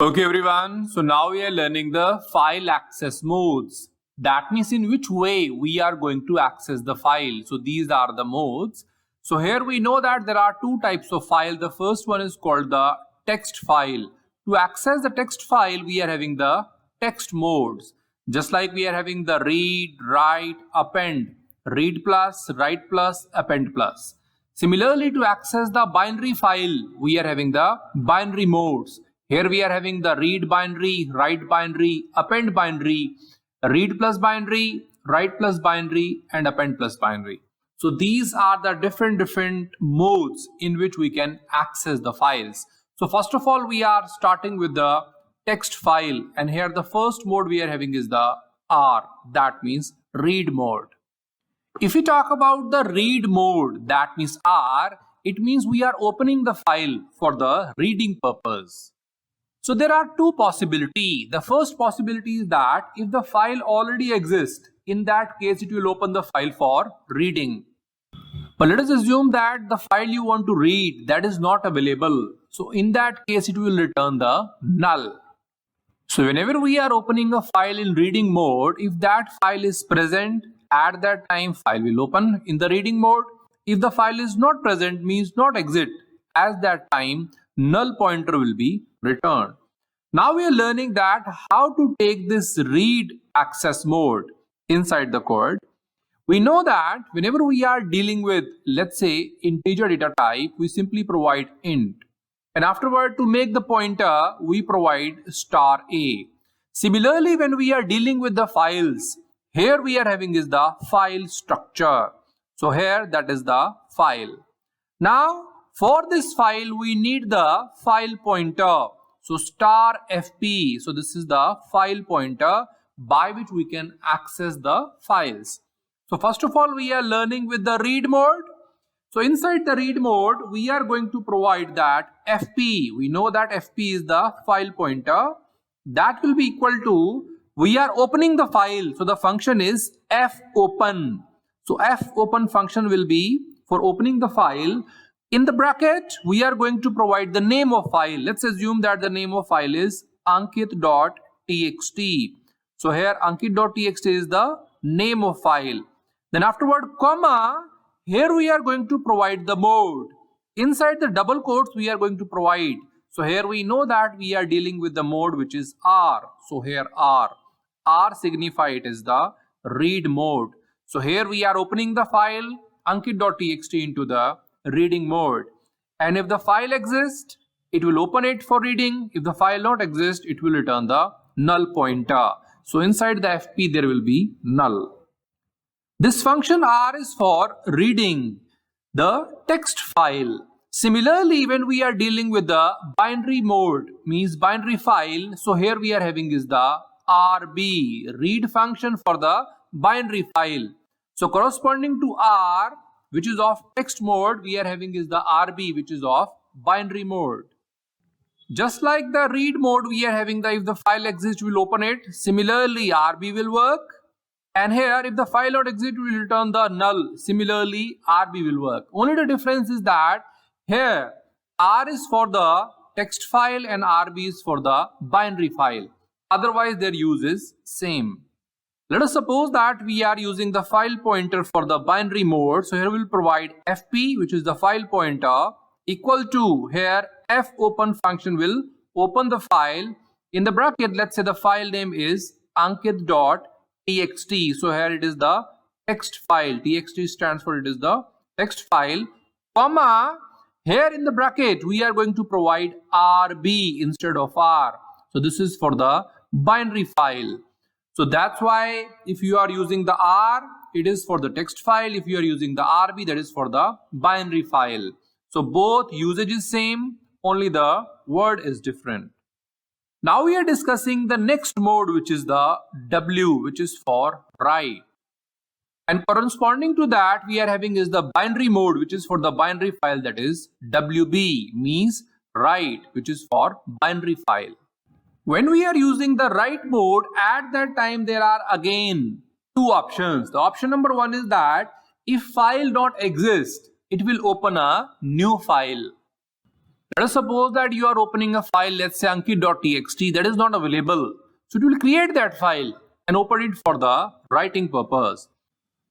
Okay everyone, so now we are learning the file access modes. That means in which way we are going to access the file. So these are the modes. So here we know that there are two types of file. The first one is called the text file. To access the text file, we are having the text modes. Just like we are having the read, write, append, read plus, write plus, append plus. Similarly, to access the binary file, we are having the binary modes. Here we are having the read binary, write binary, append binary, read plus binary, write plus binary, and append plus binary. So these are the different modes in which we can access the files. So first of all, we are starting with the text file, and here the first mode we are having is the R, that means read mode. If we talk about the read mode, that means R, it means we are opening the file for the reading purpose. So there are two possibilities. The first possibility is that if the file already exists, in that case it will open the file for reading. But let us assume that the file you want to read, that is not available. So in that case it will return the null. So whenever we are opening a file in reading mode, if that file is present, at that time file will open in the reading mode. If the file is not present, means not exist, at that time null pointer will be returned. Now we are learning that how to take this read access mode inside the code. We know that whenever we are dealing with, let's say, integer data type, we simply provide int. And afterward, to make the pointer, we provide star a. Similarly, when we are dealing with the files, here we are having is the file structure. So here that is the file. Now for this file, we need the file pointer. So star fp. So this is the file pointer by which we can access the files. So first of all, we are learning with the read mode. So inside the read mode, we are going to provide that fp. We know that fp is the file pointer. That will be equal to, we are opening the file. So the function is fopen. So fopen function will be for opening the file. In the bracket, we are going to provide the name of file. Let's assume that the name of file is ankit.txt. So here ankit.txt is the name of file. Then afterward, comma, here we are going to provide the mode. Inside the double quotes, we are going to provide. So here we know that we are dealing with the mode which is R. So here R. R signify it is the read mode. So here we are opening the file ankit.txt into the reading mode, and if the file exists, it will open it for reading. If the file not exist, it will return the null pointer. So inside the fp there will be null. This function R is for reading the text file. Similarly, when we are dealing with the binary mode, means binary file, so here we are having is the RB, read function for the binary file. So corresponding to R, which is of text mode, we are having is the RB, which is of binary mode. Just like the read mode, we are having the if the file exists, we will open it. Similarly, RB will work. And here, if the file not exists, we will return the null. Similarly, RB will work. Only the difference is that here, R is for the text file and RB is for the binary file. Otherwise, their use is same. Let us suppose that we are using the file pointer for the binary mode. So here we will provide fp, which is the file pointer, equal to, here fopen function will open the file. In the bracket, let's say the file name is ankit.txt. So here it is the text file. Txt stands for it is the text file, comma, here in the bracket we are going to provide RB instead of R. So this is for the binary file. So that's why if you are using the R, it is for the text file. If you are using the RB, that is for the binary file. So both usage is same, only the word is different. Now we are discussing the next mode, which is the W, which is for write. And corresponding to that, we are having is the binary mode, which is for the binary file, that is WB, means write, which is for binary file. When we are using the write mode, at that time there are again two options. The option number one is that if file not exist, it will open a new file. Let us suppose that you are opening a file, let's say ankit.txt, that is not available. So it will create that file and open it for the writing purpose.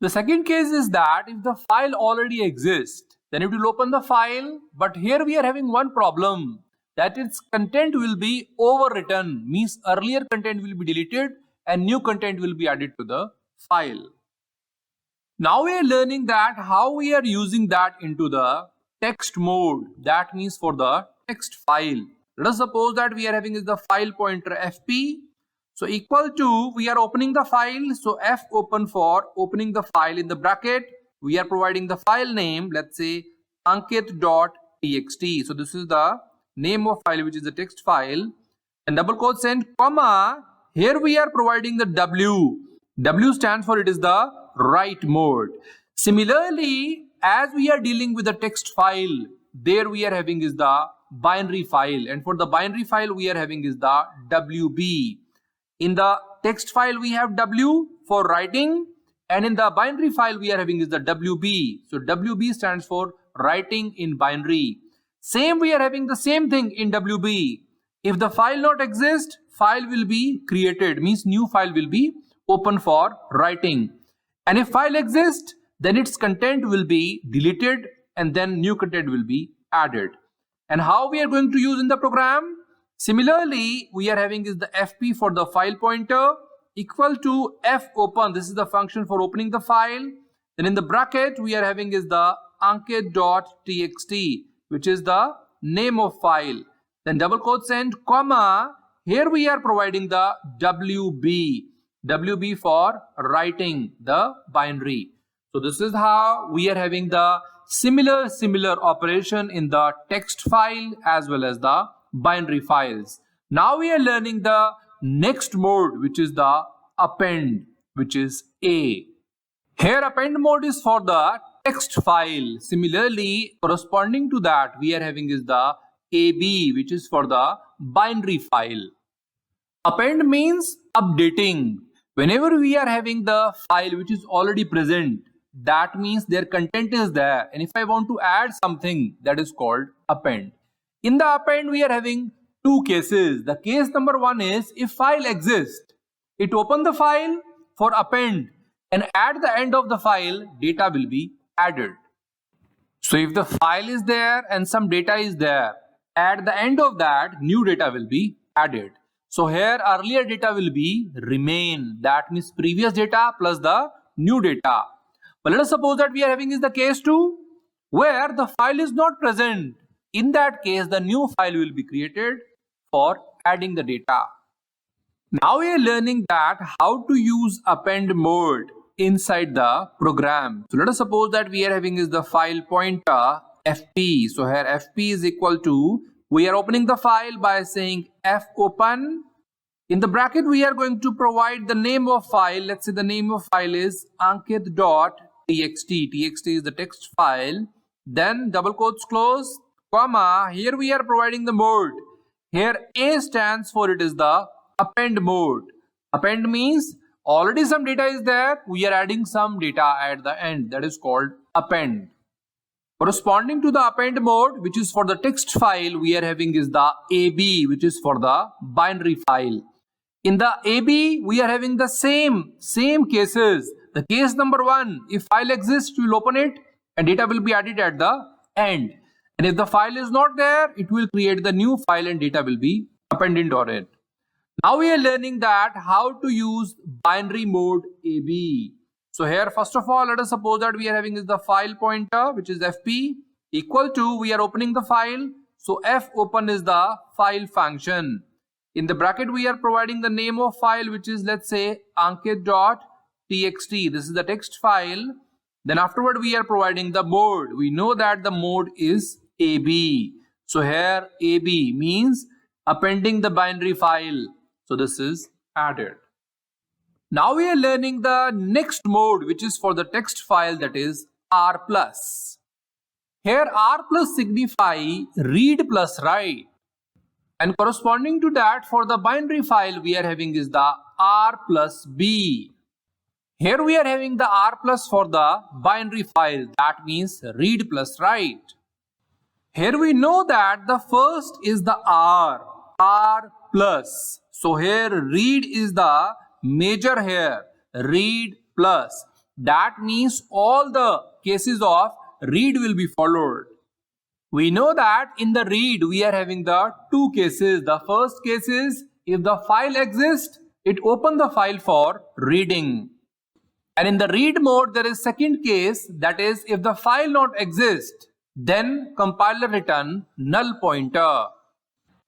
The second case is that if the file already exists, then it will open the file, but here we are having one problem, that its content will be overwritten, means earlier content will be deleted and new content will be added to the file. Now we are learning that how we are using that into the text mode, that means for the text file. Let us suppose that we are having is the file pointer fp, so equal to, we are opening the file, so f open for opening the file, in the bracket we are providing the file name, let's say ankit.txt. so this is the name of file which is the text file, and double quotes and comma, here we are providing the w stands for it is the write mode. Similarly, as we are dealing with the text file, there we are having is the binary file, and for the binary file we are having is the wb. In the text file we have w for writing, and in the binary file we are having is the wb. So wb stands for writing in binary. Same, we are having the same thing in wb. If the file not exist, file will be created, means new file will be open for writing. And if file exists, then its content will be deleted and then new content will be added. And how we are going to use in the program? Similarly, we are having is the fp for the file pointer equal to f open. This is the function for opening the file. Then in the bracket, we are having is the ankit.txt, which is the name of file. Then double quotes and comma, here we are providing the wb for writing the binary. So this is how we are having the similar operation in the text file as well as the binary files. Now we are learning the next mode, which is the append, which is A. Here append mode is for the text file. Similarly, corresponding to that, we are having is the AB, which is for the binary file. Append means updating. Whenever we are having the file which is already present, that means their content is there, and if I want to add something, that is called append. In the append, we are having two cases. The case number one is if file exists, it open the file for append, and at the end of the file, data will be added. So if the file is there and some data is there, at the end of that, new data will be added. So here earlier data will be remain, that means previous data plus the new data. But let us suppose that we are having is the case 2 where the file is not present. In that case, the new file will be created for adding the data. Now we are learning that how to use append mode inside the program. So let us suppose that we are having is the file pointer fp. So here fp is equal to, we are opening the file by saying f open. In the bracket, we are going to provide the name of file. Let's say the name of file is ankit.txt. txt is the text file. Then double quotes close, comma, here we are providing the mode. Here A stands for it is the append mode. Append means already some data is there, we are adding some data at the end, that is called append. Corresponding to the append mode, which is for the text file, we are having is the AB, which is for the binary file. In the AB, we are having the same cases. The case number 1, if file exists, we will open it and data will be added at the end. And if the file is not there, it will create the new file and data will be appended on it. Now we are learning that how to use binary mode AB. So here, first of all, let us suppose that we are having is the file pointer, which is fp, equal to, we are opening the file. So f open is the file function. In the bracket, we are providing the name of file, which is, let's say, ankit.txt. This is the text file. Then afterward, we are providing the mode. We know that the mode is AB. So here, AB means appending the binary file. So this is added. Now we are learning the next mode, which is for the text file, that is R+. Here R+ signify read plus write. And corresponding to that, for the binary file, we are having is the R plus B. Here we are having the R+ for the binary file, that means read plus write. Here we know that the first is the R plus. So here read is the major here, read plus. That means all the cases of read will be followed. We know that in the read we are having the two cases. The first case is if the file exists, it opens the file for reading. And in the read mode there is second case, that is if the file not exists, then compiler return null pointer.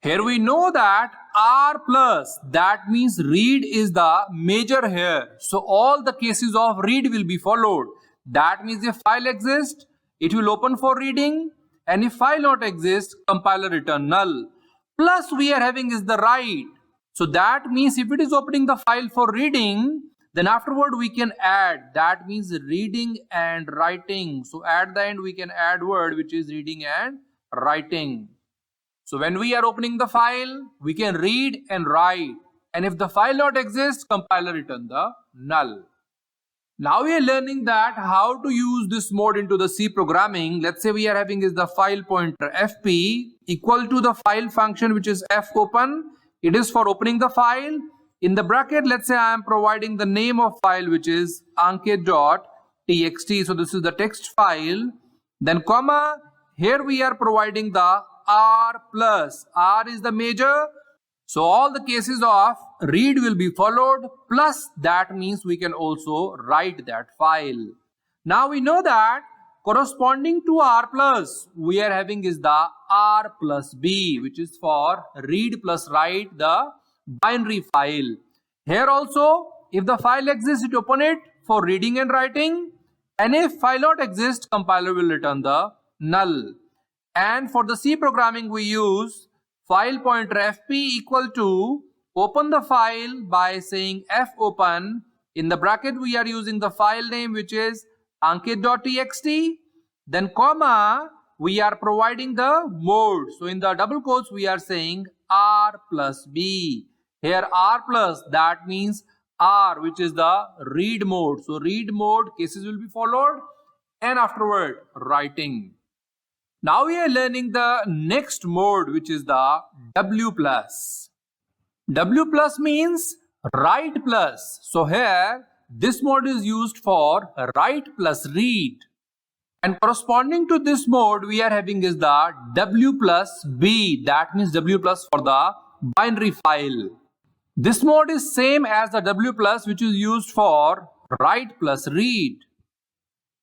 Here we know that R plus, that means read is the major here. So all the cases of read will be followed. That means if file exists, it will open for reading, and if file not exists, compiler return null. Plus we are having is the write. So that means if it is opening the file for reading, then afterward we can add. That means reading and writing. So at the end we can add word which is reading and writing. So when we are opening the file, we can read and write. And if the file not exists, compiler return the null. Now we are learning that how to use this mode into the C programming. Let's say we are having is the file pointer fp equal to the file function which is fopen. It is for opening the file. In the bracket, let's say I am providing the name of file which is ankit.txt. So this is the text file. Then comma, here we are providing the R plus. R is the major. So all the cases of read will be followed, plus that means we can also write that file. Now we know that corresponding to R plus, we are having is the R plus B, which is for read plus write the binary file. Here also, if the file exists, it open it for reading and writing. And if file not exists, compiler will return the null. And for the C programming, we use file pointer fp equal to open the file by saying fopen. In the bracket, we are using the file name which is ankit.txt. Then comma, we are providing the mode. So in the double quotes, we are saying R plus B. Here R plus, that means R, which is the read mode. So read mode cases will be followed, and afterward writing. Now we are learning the next mode, which is the W plus. W plus means write plus. So here this mode is used for write plus read. And corresponding to this mode, we are having is the W plus B. That means W plus for the binary file. This mode is same as the W plus which is used for write plus read.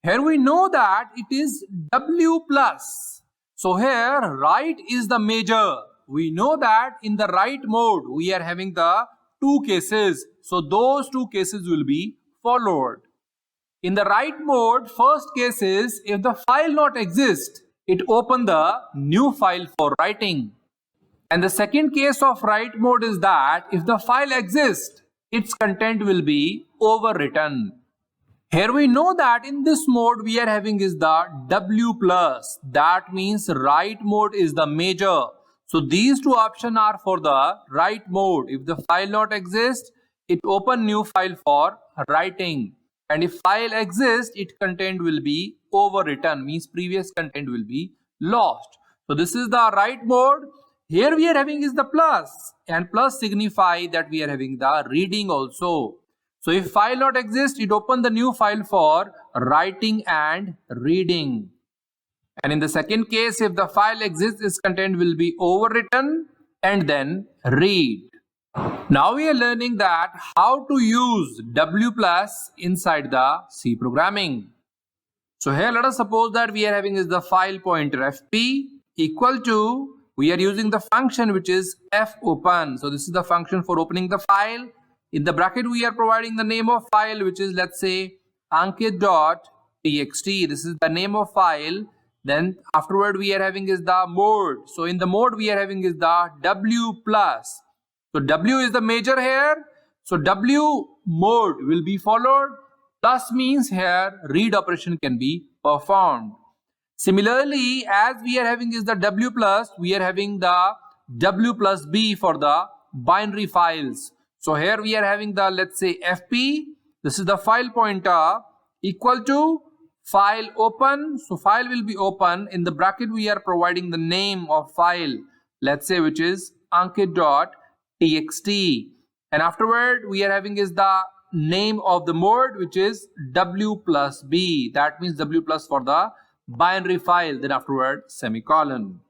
Here we know that it is W plus. So here write is the major. We know that in the write mode we are having the two cases. So those two cases will be followed. In the write mode, first case is if the file not exist, it open the new file for writing. And the second case of write mode is that if the file exists, its content will be overwritten. Here we know that in this mode we are having is the W plus. That means write mode is the major. So these two options are for the write mode. If the file not exists, it open new file for writing. And if file exists, its content will be overwritten, means previous content will be lost. So this is the write mode. Here we are having is the plus, and plus signify that we are having the reading also. So if file not exists, it open the new file for writing and reading. And in the second case, if the file exists, its content will be overwritten and then read. Now we are learning that how to use W plus inside the C programming. So here let us suppose that we are having is the file pointer fp equal to, we are using the function which is fopen. So this is the function for opening the file. In the bracket we are providing the name of file which is, let's say, ankit.txt. This is the name of file. Then afterward we are having is the mode. So in the mode we are having is the W plus. So W is the major here. So W mode will be followed. Plus means here read operation can be performed. Similarly, as we are having is the W plus, we are having the W plus B for the binary files. So here we are having the, let's say, FP. This is the file pointer equal to file open. So file will be open. In the bracket we are providing the name of file, let's say, which is Ankit.txt, and afterward we are having is the name of the mode, which is W plus B. That means W plus for the binary file, then afterward semicolon.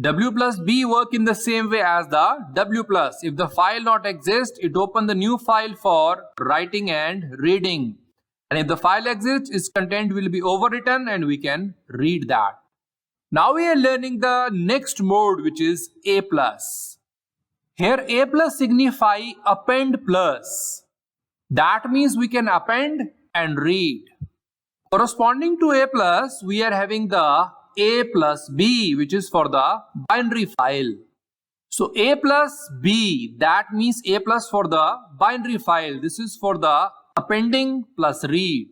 W plus B work in the same way as the W plus. If the file not exist, it open the new file for writing and reading. And if the file exists, its content will be overwritten and we can read that. Now we are learning the next mode, which is A plus. Here A plus signify append plus. That means we can append and read. Corresponding to A plus, we are having the A plus B, which is for the binary file. So A plus B, that means A plus for the binary file. This is for the appending plus read.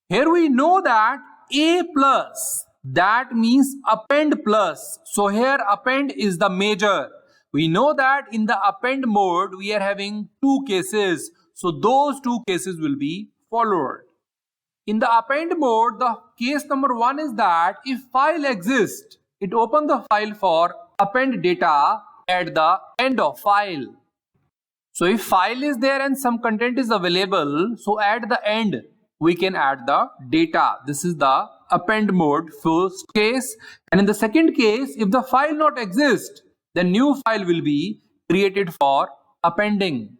Here we know that A plus, that means append plus. So here append is the major. We know that in the append mode, we are having two cases. So those two cases will be followed. In the append mode, the case number 1 is that if file exists, it opens the file for append data at the end of file. So if file is there and some content is available, so at the end we can add the data. This is the append mode first case. And in the second case, if the file not exists, then new file will be created for appending.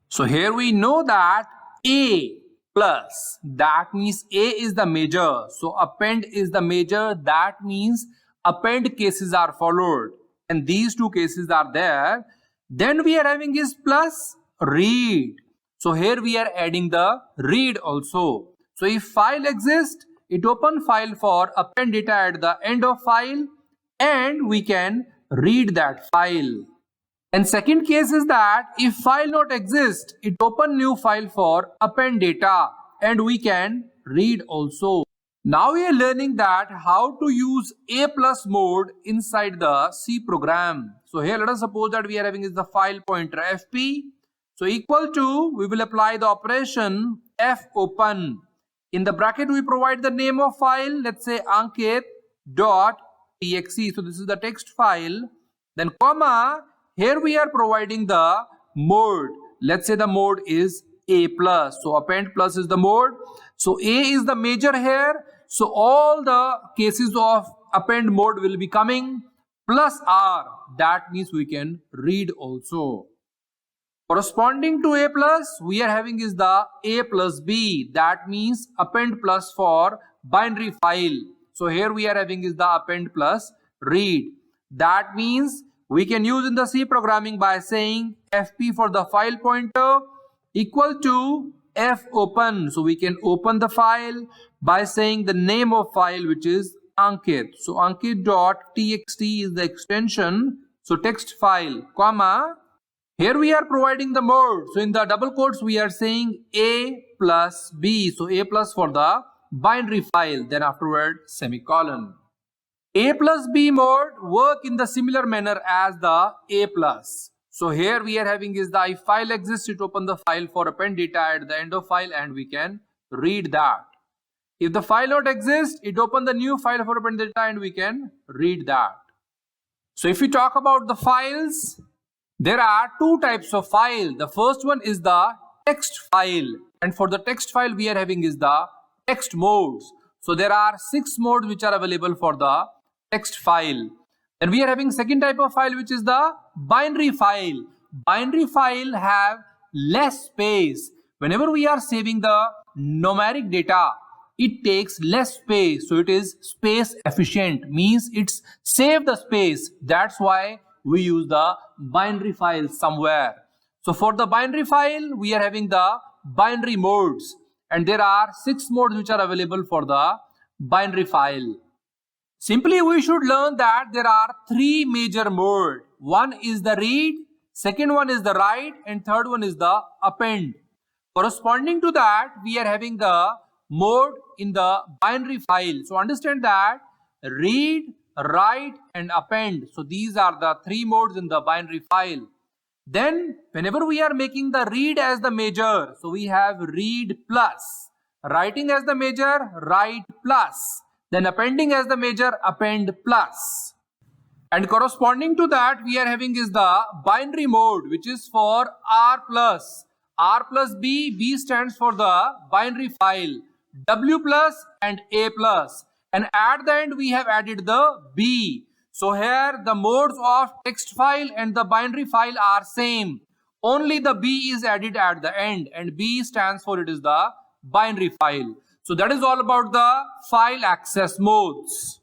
So here we know that A plus, that means A is the major. So append is the major. That means append cases are followed. And these two cases are there. Then we are having is plus read. So here we are adding the read also. So if file exists, it open file for append data at the end of file and we can read that file. And second case is that if file not exist, it open new file for append data and we can read also. Now we are learning that how to use A plus mode inside the C program. So here let us suppose that we are having is the file pointer fp. So equal to, we will apply the operation fopen. In the bracket we provide the name of file, let's say Ankit.txt. So this is the text file. Then comma, here we are providing the mode. Let's say the mode is A plus. So append plus is the mode. So A is the major here. So all the cases of append mode will be coming. Plus R, that means we can read also. Corresponding to A plus, we are having is the A plus B. That means append plus for binary file. So here we are having is the append plus read. That means we can use in the C programming by saying fp for the file pointer equal to fopen. So we can open the file by saying the name of file, which is Ankit. So Ankit.txt is the extension. So text file, comma. Here we are providing the mode. So in the double quotes we are saying A plus B. So A plus for the binary file. Then afterward semicolon. A plus B mode work in the similar manner as the A plus. So here we are having is the if file exists, it open the file for append data at the end of file and we can read that. If the file not exists, it open the new file for append data and we can read that. So if we talk about the files, there are two types of file. The first one is the text file, and for the text file we are having is the text modes. So there are 6 modes which are available for the text file. Then we are having second type of file, which is the binary file. Binary file have less space. Whenever we are saving the numeric data, it takes less space. So it is space efficient, means it's save the space. That's why we use the binary file somewhere. So for the binary file, we are having the binary modes. And there are 6 modes which are available for the binary file. Simply we should learn that there are 3 major modes. One is the read, second one is the write, and third one is the append. Corresponding to that, we are having the mode in the binary file. So understand that read, write and append. So these are the 3 modes in the binary file. Then whenever we are making the read as the major, so we have read plus. Writing as the major, write plus. Then appending as the major, append plus. And corresponding to that, we are having is the binary mode, which is for R plus. R plus B, B stands for the binary file, W plus and A plus. And at the end, we have added the B. So here, the modes of text file and the binary file are same. Only the B is added at the end, and B stands for it is the binary file. So that is all about the file access modes.